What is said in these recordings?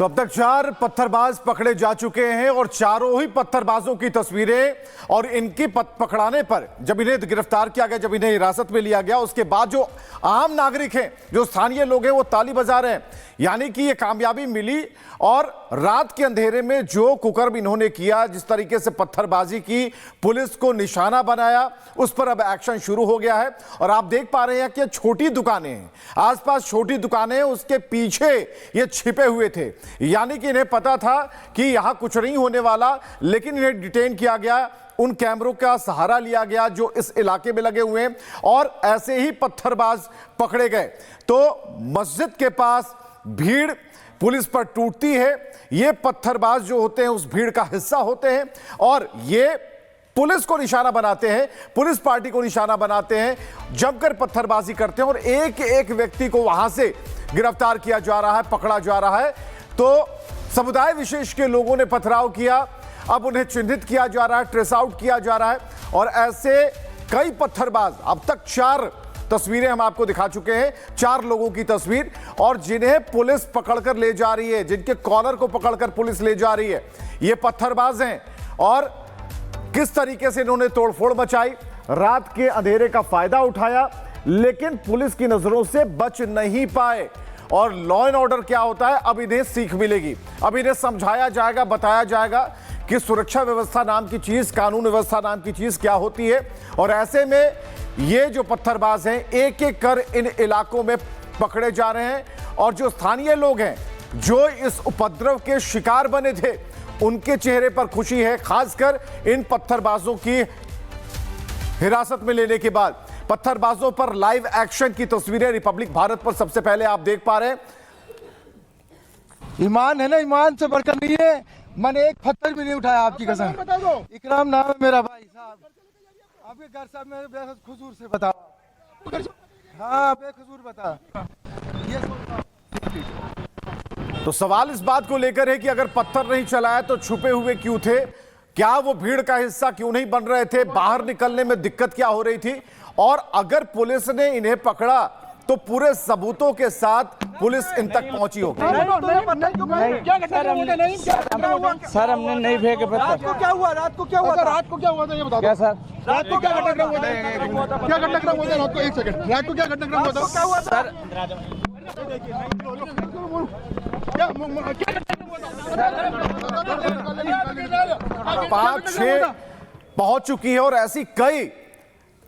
तो अब तक 4 पत्थरबाज पकड़े जा चुके हैं और चारों ही पत्थरबाजों की तस्वीरें और इनकी पकड़ाने पर जब इन्हें गिरफ्तार किया गया, जब इन्हें हिरासत में लिया गया, उसके बाद जो आम नागरिक हैं, जो स्थानीय लोग हैं, वो ताली बजा रहे हैं। यानी कि ये कामयाबी मिली और रात के अंधेरे में जो कुकर्म इन्होंने किया, जिस तरीके से पत्थरबाजी की, पुलिस को निशाना बनाया, उस पर अब एक्शन शुरू हो गया है। और आप देख पा रहे हैं कि छोटी दुकानें हैं, आसपास छोटी दुकानें, उसके पीछे ये छिपे हुए थे। यानी कि इन्हें पता था कि यहां कुछ नहीं होने वाला, लेकिन इन्हें डिटेन किया गया, उन कैमरों का सहारा लिया गया जो इस इलाके में लगे हुए हैं, और ऐसे ही पत्थरबाज पकड़े गए। तो मस्जिद के पास भीड़ पुलिस पर टूटती है। ये पत्थरबाज जो होते हैं उस भीड़ का हिस्सा होते हैं और ये पुलिस को निशाना बनाते हैं, पुलिस पार्टी को निशाना बनाते हैं, जमकर पत्थरबाजी करते हैं और एक एक व्यक्ति को वहां से गिरफ्तार किया जा रहा है, पकड़ा जा रहा है। तो समुदाय विशेष के लोगों ने पथराव किया, अब उन्हें चिन्हित किया जा रहा है, ट्रेस आउट किया जा रहा है और ऐसे कई पत्थरबाज, अब तक 4 तस्वीरें हम आपको दिखा चुके हैं, 4 लोगों की तस्वीर, और जिन्हें पुलिस पकड़कर ले जा रही है, जिनके कॉलर को पकड़कर पुलिस ले जा रही है, ये पत्थरबाज हैं। और किस तरीके से इन्होंने तोड़फोड़ मचाई, रात के अंधेरे का फायदा उठाया, लेकिन पुलिस की नजरों से बच नहीं पाए। और लॉ एंड ऑर्डर क्या होता है, अब इन्हें सीख मिलेगी, अब इन्हें समझाया जाएगा, बताया जाएगा कि सुरक्षा व्यवस्था नाम की चीज, कानून व्यवस्था नाम की चीज क्या होती है। और ऐसे में ये जो पत्थरबाज हैं, एक एक कर इन इलाकों में पकड़े जा रहे हैं और जो स्थानीय लोग हैं, जो इस उपद्रव के शिकार बने थे, उनके चेहरे पर खुशी है, खासकर इन पत्थरबाजों की हिरासत में लेने के बाद। पत्थरबाजों पर लाइव एक्शन की तस्वीरें रिपब्लिक भारत पर सबसे पहले आप देख पा रहे हैं। ईमान है ना, ईमान से बढ़कर नहीं है। मैंने एक पत्थर भी नहीं उठाया, आपकी कसम। इकराम नाम है मेरा भाई साहब। आपके घर साहब में बेखसूर से बता, हाँ बेखसूर बता। तो सवाल इस बात को लेकर है कि अगर पत्थर नहीं चलाया तो छुपे हुए क्यों थे? क्या वो भीड़ का हिस्सा क्यों नहीं बन रहे थे? बाहर निकलने में दिक्कत क्या हो रही थी? और अगर पुलिस ने इन्हें पकड़ा तो पूरे सबूतों के साथ पुलिस इन तक पहुंची होगी। सर हमने नहीं फेंके पत्थर। रात को क्या हुआ? रात को क्या हुआ? रात को क्या हुआ था ये बता दो। क्या सर? रात को क्या घटनाक्रम हुआ था? क्या घटनाक्रम हुआ था रात को? एक सेकंड, रात को क्या घटनाक्रम हुआ था? क्या हुआ सर? 5-6 पहुंच चुकी है और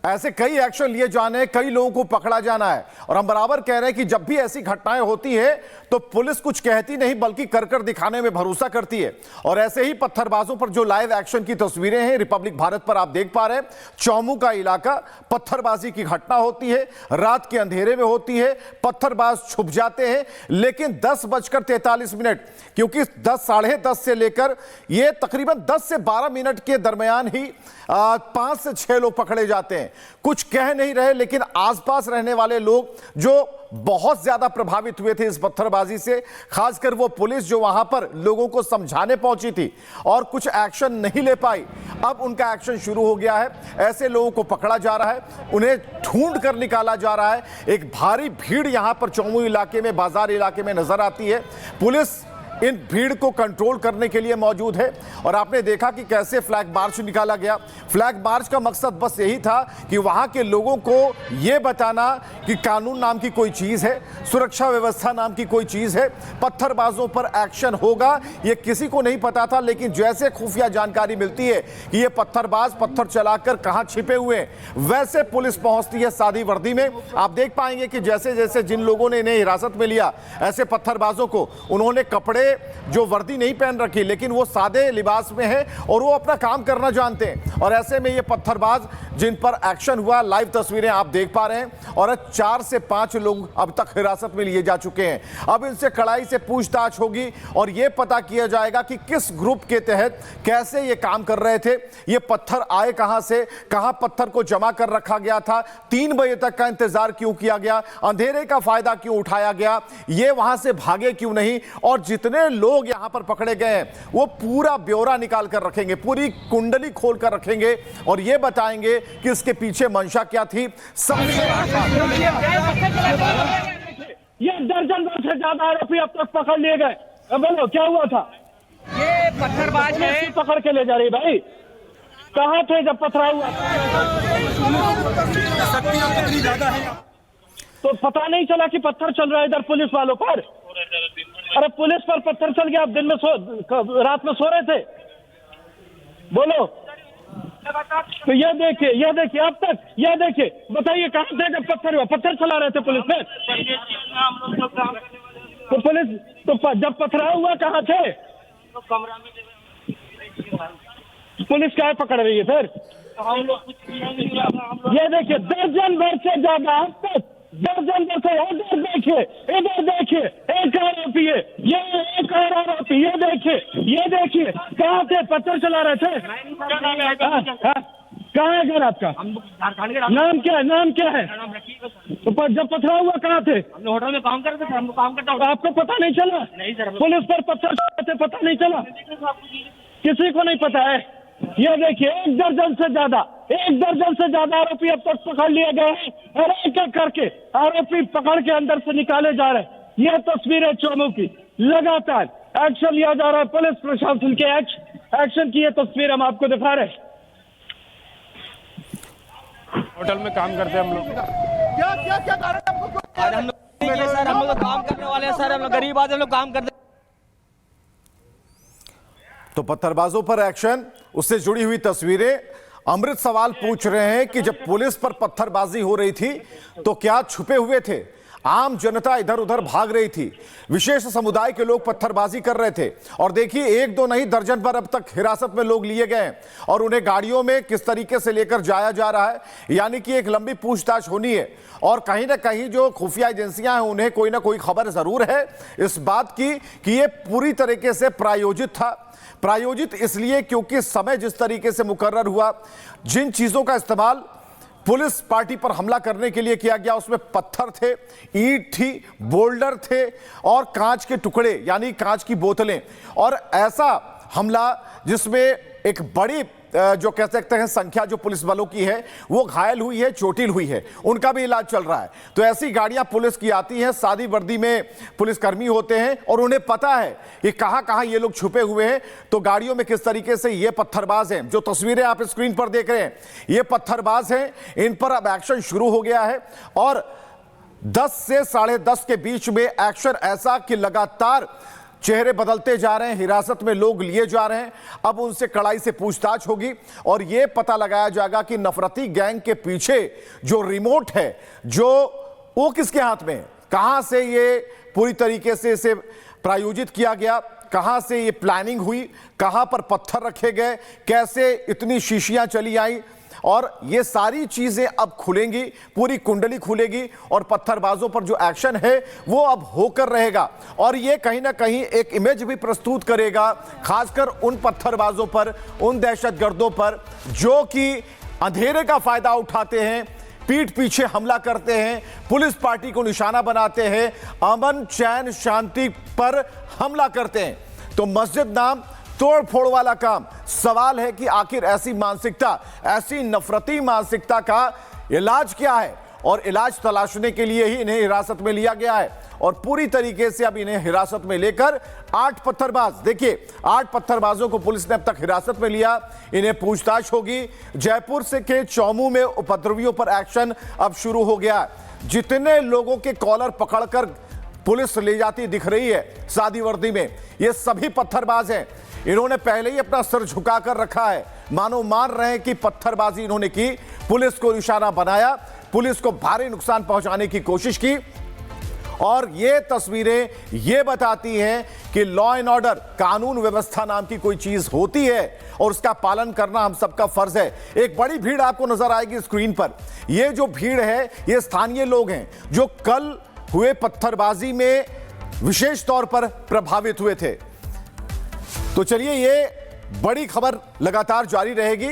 ऐसे कई एक्शन लिए जाने हैं, कई लोगों को पकड़ा जाना है। और हम बराबर कह रहे हैं कि जब भी ऐसी घटनाएं होती है तो पुलिस कुछ कहती नहीं, बल्कि कर दिखाने में भरोसा करती है। और ऐसे ही पत्थरबाजों पर जो लाइव एक्शन की तस्वीरें हैं रिपब्लिक भारत पर आप देख पा रहे हैं। चौमू का इलाका, पत्थरबाजी की घटना होती है, रात के अंधेरे में होती है, पत्थरबाज छुप जाते हैं, लेकिन 10:43, क्योंकि 10, साढ़े 10 से लेकर ये तकरीबन 10 से 12 मिनट के दरमियान ही 5 से 6 लोग पकड़े जाते हैं। कुछ कह नहीं रहे, लेकिन आसपास रहने वाले लोग जो बहुत ज्यादा प्रभावित हुए थे इस पत्थरबाजी से, खासकर वो पुलिस जो वहां पर लोगों को समझाने पहुंची थी और कुछ एक्शन नहीं ले पाई, अब उनका एक्शन शुरू हो गया है। ऐसे लोगों को पकड़ा जा रहा है, उन्हें ढूंढ कर निकाला जा रहा है। एक भारी भीड़ यहां पर चौमू इलाके में, बाजार इलाके में नजर आती है। पुलिस इन भीड़ को कंट्रोल करने के लिए मौजूद है और आपने देखा कि कैसे फ्लैग मार्च निकाला गया। फ्लैग मार्च का मकसद बस यही था कि वहां के लोगों को यह बताना कि कानून नाम की कोई चीज है, सुरक्षा व्यवस्था नाम की कोई चीज है, पत्थरबाजों पर एक्शन होगा। यह किसी को नहीं पता था, लेकिन जैसे खुफिया जानकारी मिलती है कि ये पत्थरबाज पत्थर चलाकर कहां छिपे हुए हैं, वैसे पुलिस पहुंचती है सादी वर्दी में। आप देख पाएंगे कि जैसे जैसे जिन लोगों ने इन्हें हिरासत में लिया, ऐसे पत्थरबाजों को, उन्होंने कपड़े जो वर्दी नहीं पहन रखी, लेकिन वो सादे लिबास में है और वो अपना काम करना जानते हैं। और ऐसे में ये पत्थरबाज जिन पर एक्शन हुआ, लाइव तस्वीरें आप देख पा रहे हैं। और 4 से 5 लोग अब तक हिरासत में लिए जा चुके हैं। अब इनसे कड़ाई से पूछताछ होगी और ये पता किया जाएगा कि किस ग्रुप के तहत कैसे ये काम कर रहे थे, ये पत्थर आए कहां से, कहां पत्थर को जमा कर रखा गया था, 3 बजे तक का इंतजार क्यों किया गया, अंधेरे का फायदा क्यों उठाया गया, ये वहां से भागे क्यों नहीं। और जितने लोग यहां पर पकड़े गए हैं वो पूरा ब्यौरा निकाल कर रखेंगे, पूरी कुंडली खोल कर रखेंगे और ये बताएंगे कि इसके पीछे मंशा क्या थी। सबसे ये दर्जन से ज्यादा आरोपी अब तक पकड़ लिए गए। अब बोलो क्या हुआ था? ये पत्थरबाज है। पुलिस पकड़ के ले जा रही भाई, कहाँ थे जब पथराव हुआ? तो पता नहीं चला कि पत्थर चल रहा है इधर पुलिस वालों पर? अरे पुलिस पर पत्थर चल गया, आप दिन में रात में सो रहे थे? बोलो। तो ये देखिए अब तक, ये देखिए, बताइए कहाँ थे जब पत्थर हुआ? पत्थर चला रहे थे पुलिस में? तो पुलिस तो जब पथराव हुआ कहाँ थे? पुलिस क्या पकड़ रही है फिर? ये देखिए दर्जन भर से ज्यादा, अब तक दर्जन भर से। इधर देखिए एक आरोपी है, ये एक और आरोपी, ये देखिए कहाँ थे? पत्थर चला रहे थे? कहाँ है घर आपका? नाम क्या है? तो जब पथराव हुआ कहाँ थे? हम होटल में काम करते थे, हमको काम करता हूँ। आपको पता नहीं चला? नहीं सर। पुलिस पर पत्थर चलाते पता नहीं चला? किसी को नहीं पता है? ये देखिए एक दर्जन से ज्यादा आरोपी अब तक पकड़ लिए गए हैं और एक एक करके आरोपी पकड़ के अंदर से निकाले जा रहे हैं। यह तस्वीरें चौमू की, लगातार एक्शन लिया जा रहा है पुलिस प्रशासन के एक्शन की। ये तस्वीर हम आपको दिखा रहे हैं। होटल में काम करते हैं हम लोग। क्या कारण है आपको? आज हम लोग सर, हम लोग तो काम करने वाले हैं सर, हम लोग गरीब आदमी, हम लोग काम करते। तो पत्थरबाजों पर एक्शन, उससे जुड़ी हुई तस्वीरें। अमृत सवाल पूछ रहे हैं कि जब पुलिस पर पत्थरबाजी हो रही थी तो क्या छुपे हुए थे? आम जनता इधर उधर भाग रही थी, विशेष समुदाय के लोग पत्थरबाजी कर रहे थे। और देखिए एक दो नहीं, दर्जन पर अब तक हिरासत में लोग लिए गए हैं और उन्हें गाड़ियों में किस तरीके से लेकर जाया जा रहा है, यानी कि एक लंबी पूछताछ होनी है। और कहीं ना कहीं जो खुफिया एजेंसियां हैं उन्हें कोई ना कोई खबर जरूर है इस बात की कि ये पूरी तरीके से प्रायोजित था। प्रायोजित इसलिए क्योंकि समय जिस तरीके से मुकर्रर हुआ, जिन चीजों का इस्तेमाल पुलिस पार्टी पर हमला करने के लिए किया गया, उसमें पत्थर थे, ईंट थी, बोल्डर थे और कांच के टुकड़े यानी कांच की बोतलें। और ऐसा हमला जिसमें एक बड़ी जो कह सकते हैं संख्या जो पुलिस वालों की है वो घायल हुई है, चोटिल हुई है, उनका भी इलाज चल रहा है। तो ऐसी गाड़ियां पुलिस की आती हैं, सादी वर्दी में पुलिसकर्मी होते हैं और उन्हें पता है कि कहां कहां ये लोग छुपे हुए हैं। तो गाड़ियों में किस तरीके से ये पत्थरबाज हैं, जो तस्वीरें आप स्क्रीन पर देख रहे हैं, ये पत्थरबाज हैं, इन पर अब एक्शन शुरू हो गया है। और 10 से 10:30 के बीच में एक्शन ऐसा कि लगातार चेहरे बदलते जा रहे हैं, हिरासत में लोग लिए जा रहे हैं। अब उनसे कड़ाई से पूछताछ होगी और यह पता लगाया जाएगा कि नफरती गैंग के पीछे जो रिमोट है वो किसके हाथ में है, कहां से ये पूरी तरीके से इसे प्रायोजित किया गया, कहां से ये प्लानिंग हुई, कहां पर पत्थर रखे गए, कैसे इतनी शीशियां चली आई। और ये सारी चीजें अब खुलेंगी, पूरी कुंडली खुलेगी और पत्थरबाजों पर जो एक्शन है वो अब होकर रहेगा। और ये कहीं ना कहीं एक इमेज भी प्रस्तुत करेगा, खासकर उन पत्थरबाजों पर, उन दहशतगर्दों पर जो कि अंधेरे का फायदा उठाते हैं, पीठ पीछे हमला करते हैं, पुलिस पार्टी को निशाना बनाते हैं, अमन चैन शांति पर हमला करते हैं। तो मस्जिद नाम तोड़ फोड़ वाला काम। सवाल है कि आखिर ऐसी मानसिकता, ऐसी नफरती मानसिकता का इलाज क्या है? और इलाज तलाशने के लिए ही इन्हें हिरासत में लिया गया है। और पूरी तरीके से अब इन्हें हिरासत में लेकर 8 पत्थरबाज, देखिए 8 पत्थरबाजों को पुलिस ने अब तक हिरासत में लिया, इन्हें पूछताछ होगी। जयपुर से के चौमू में उपद्रवियों पर एक्शन अब शुरू हो गया। जितने लोगों के कॉलर पकड़कर पुलिस ले जाती दिख रही है सादी वर्दी में, ये सभी पत्थरबाज हैं। इन्होंने पहले ही अपना सिर झुकाकर रखा है, मानो मान रहे हैं कि पत्थरबाजी इन्होंने की, पुलिस को निशाना बनाया, पुलिस को भारी नुकसान पहुंचाने की कोशिश की। और ये तस्वीरें ये बताती हैं कि लॉ एंड ऑर्डर, कानून व्यवस्था नाम की कोई चीज होती है और उसका पालन करना हम सबका फर्ज है। एक बड़ी भीड़ आपको नजर आएगी स्क्रीन पर। ये जो भीड़ है ये स्थानीय लोग हैं जो कल हुए पत्थरबाजी में विशेष तौर पर प्रभावित हुए थे। तो चलिए, ये बड़ी खबर लगातार जारी रहेगी।